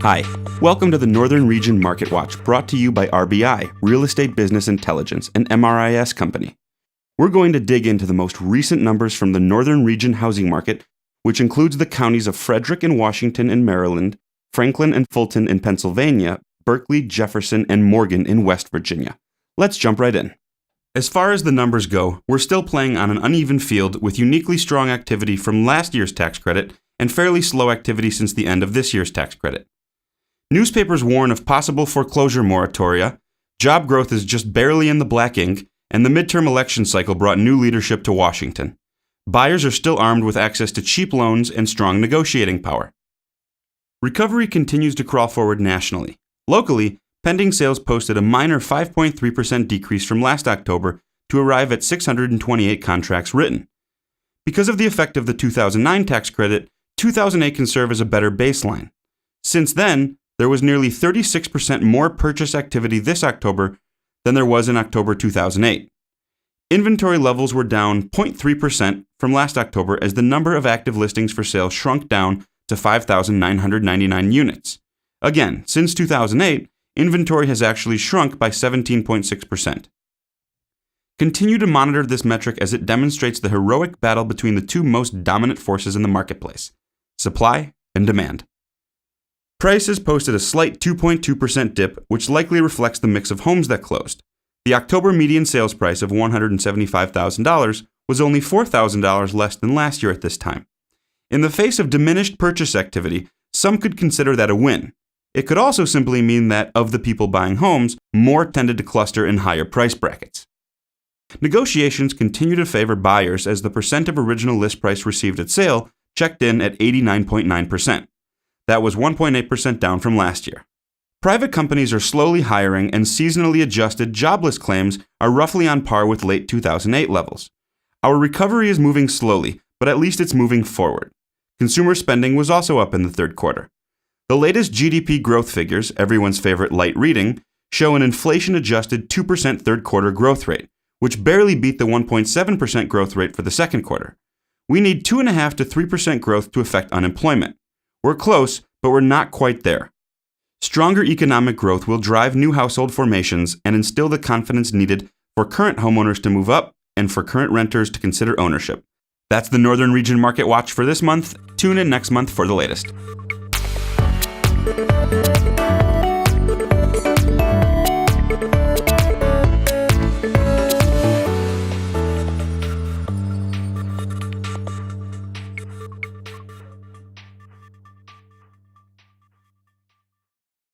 Hi, welcome to the Northern Region MarketWatch, brought to you by RBI, Real Estate Business Intelligence, an MRIS company. We're going to dig into the most recent numbers from the Northern Region housing market, which includes the counties of Frederick and Washington in Maryland, Franklin and Fulton in Pennsylvania, Berkeley, Jefferson, and Morgan in West Virginia. Let's jump right in. As far as the numbers go, we're still playing on an uneven field with uniquely strong activity from last year's tax credit and fairly slow activity since the end of this year's tax credit. Newspapers warn of possible foreclosure moratoria, job growth is just barely in the black ink, and the midterm election cycle brought new leadership to Washington. Buyers are still armed with access to cheap loans and strong negotiating power. Recovery continues to crawl forward nationally. Locally, pending sales posted a minor 5.3% decrease from last October to arrive at 628 contracts written. Because of the effect of the 2009 tax credit, 2008 can serve as a better baseline. Since then, there was nearly 36% more purchase activity this October than there was in October 2008. Inventory levels were down 0.3% from last October as the number of active listings for sale shrunk down to 5,999 units. Again, since 2008, inventory has actually shrunk by 17.6%. Continue to monitor this metric as it demonstrates the heroic battle between the two most dominant forces in the marketplace: supply and demand. Prices posted a slight 2.2% dip, which likely reflects the mix of homes that closed. The October median sales price of $175,000 was only $4,000 less than last year at this time. In the face of diminished purchase activity, some could consider that a win. It could also simply mean that, of the people buying homes, more tended to cluster in higher price brackets. Negotiations continue to favor buyers as the percent of original list price received at sale checked in at 89.9%. That was 1.8% down from last year. Private companies are slowly hiring, and seasonally adjusted jobless claims are roughly on par with late 2008 levels. Our recovery is moving slowly, but at least it's moving forward. Consumer spending was also up in the third quarter. The latest GDP growth figures, everyone's favorite light reading, show an inflation-adjusted 2% third quarter growth rate, which barely beat the 1.7% growth rate for the second quarter. We need 2.5% to 3% growth to affect unemployment. We're close, but we're not quite there. Stronger economic growth will drive new household formations and instill the confidence needed for current homeowners to move up and for current renters to consider ownership. That's the Northern Region Market Watch for this month. Tune in next month for the latest.